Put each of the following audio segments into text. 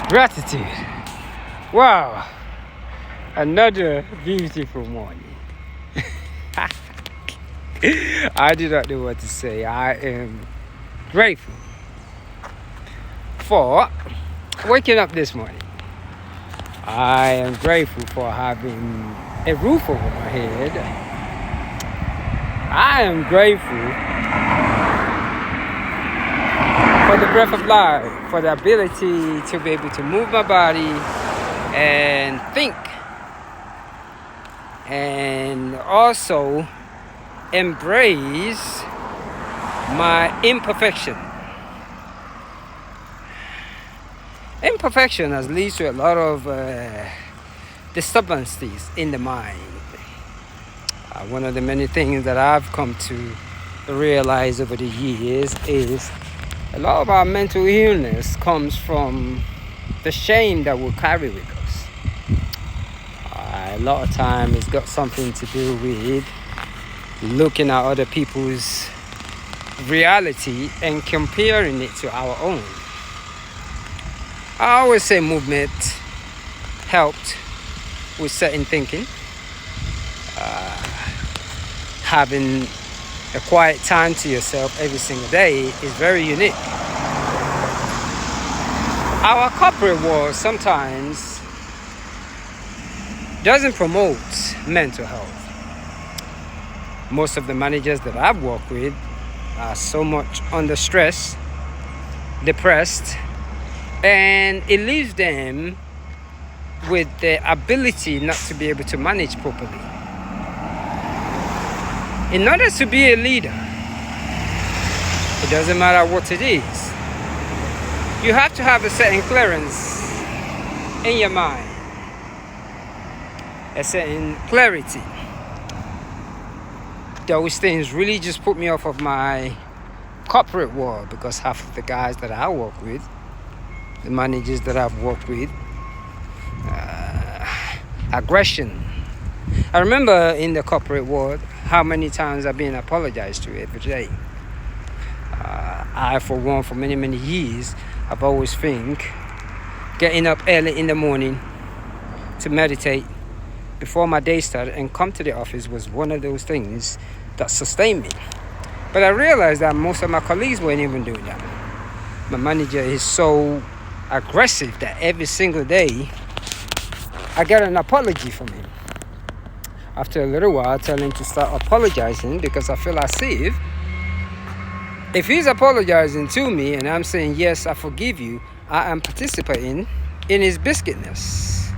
Gratitude. Wow. Another beautiful morning. I do not know what to say. I am grateful for waking up this morning. I am grateful for having a roof over my head. I am grateful for the breath of life, for the ability to be able to move my body and think, and also embrace my imperfection. Imperfection has led to a lot of disturbances in the mind. One of the many things that I've come to realize over the years is a lot of our mental illness comes from the shame that we carry with us. A lot of time it's got something to do with looking at other people's reality and comparing it to our own. I always say movement helped with certain thinking. Having a quiet time to yourself every single day is very unique. Our corporate world sometimes doesn't promote mental health. Most of the managers that I've worked with are so much under stress, depressed, and it leaves them with the ability not to be able to manage properly. In order to be a leader, it doesn't matter what it is, you have to have a certain clearance in your mind, a certain clarity. Those things really just put me off of my corporate world, because half of the guys that I work with, the managers that I've worked with, aggression. I remember in the corporate world how many times I've been apologized to every day. I, for one, for many, many years, I've always think getting up early in the morning to meditate before my day started and come to the office was one of those things that sustained me. But I realized that most of my colleagues weren't even doing that. My manager is so aggressive that every single day I get an apology from him. After a little while, I tell him to start apologizing, because I feel as if he's apologizing to me and I'm saying, yes, I forgive you, I am participating in his biscuitness.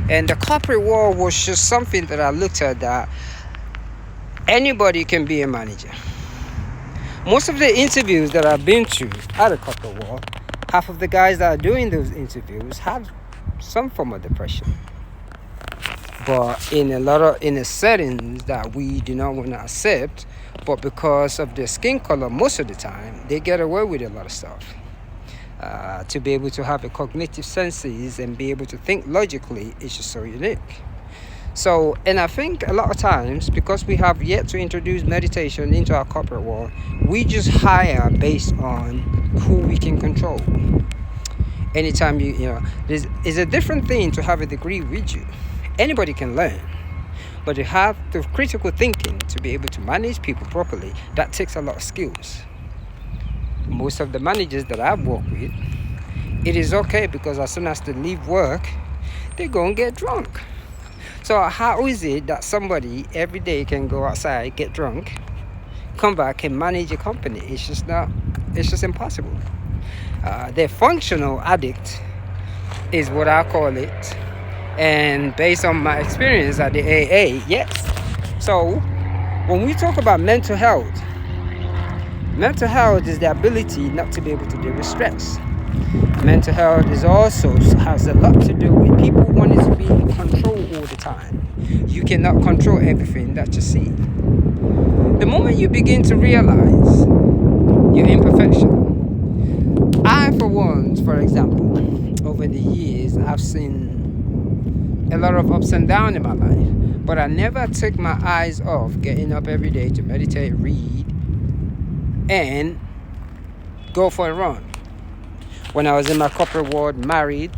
And the corporate world was just something that I looked at, that anybody can be a manager. Most of the interviews that I've been to at the corporate world, half of the guys that are doing those interviews have some form of depression. But in a settings that we do not want to accept, but because of their skin color, most of the time they get away with a lot of stuff. To be able to have a cognitive senses and be able to think logically is just so unique. So, and I think a lot of times, because we have yet to introduce meditation into our corporate world, we just hire based on who we can control. Anytime there's a different thing to have a degree with you. Anybody can learn, but you have the critical thinking to be able to manage people properly. That takes a lot of skills. Most of the managers that I've worked with, it is okay, because as soon as they leave work, they go and get drunk. So how is it that somebody every day can go outside, get drunk, come back and manage a company? It's just impossible. They're functional addict is what I call it. And based on my experience at the AA, yes. So when we talk about mental health is the ability not to be able to deal with stress. Mental health has a lot to do with people wanting to be in control all the time. You cannot control everything that you see. The moment you begin to realize your imperfection, I, for one, for example, over the years, I've seen a lot of ups and downs in my life, but I never took my eyes off getting up every day to meditate, read, and go for a run. When I was in my corporate world, married,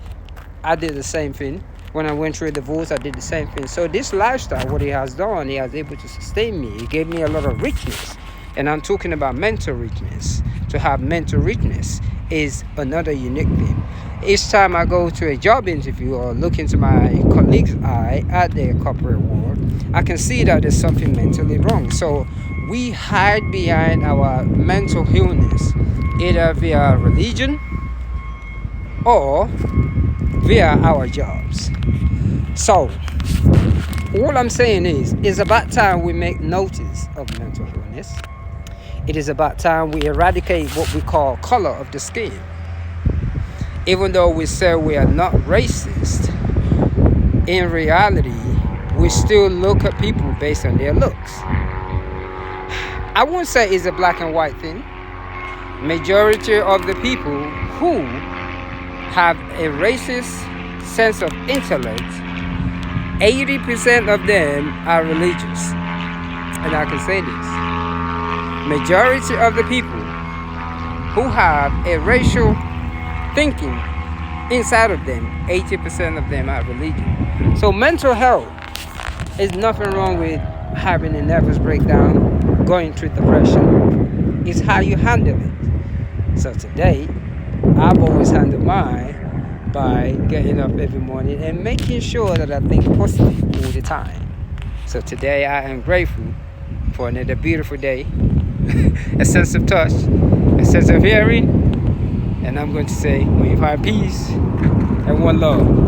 I did the same thing. When I went through a divorce, I did the same thing. So this lifestyle, what it has done, it has able to sustain me. It gave me a lot of richness. And I'm talking about mental richness. To have mental richness is another unique thing. Each time I go to a job interview or look into my colleague's eye at the corporate world, I can see that there's something mentally wrong. So we hide behind our mental illness, either via religion or via our jobs. So all I'm saying is, it's about time we make notice of mental illness. It is about time we eradicate what we call color of the skin. Even though we say we are not racist, in reality, we still look at people based on their looks. I won't say it's a black and white thing. Majority of the people who have a racist sense of intellect, 80% of them are religious. And I can say this. Majority of the people who have a racial thinking inside of them, 80% of them are religious. So mental health is nothing wrong with having a nervous breakdown, going through depression. It's how you handle it. So today, I've always handled mine by getting up every morning and making sure that I think positive all the time. So today I am grateful for another beautiful day, a sense of touch, a sense of hearing, and I'm going to say, may you find peace and one love.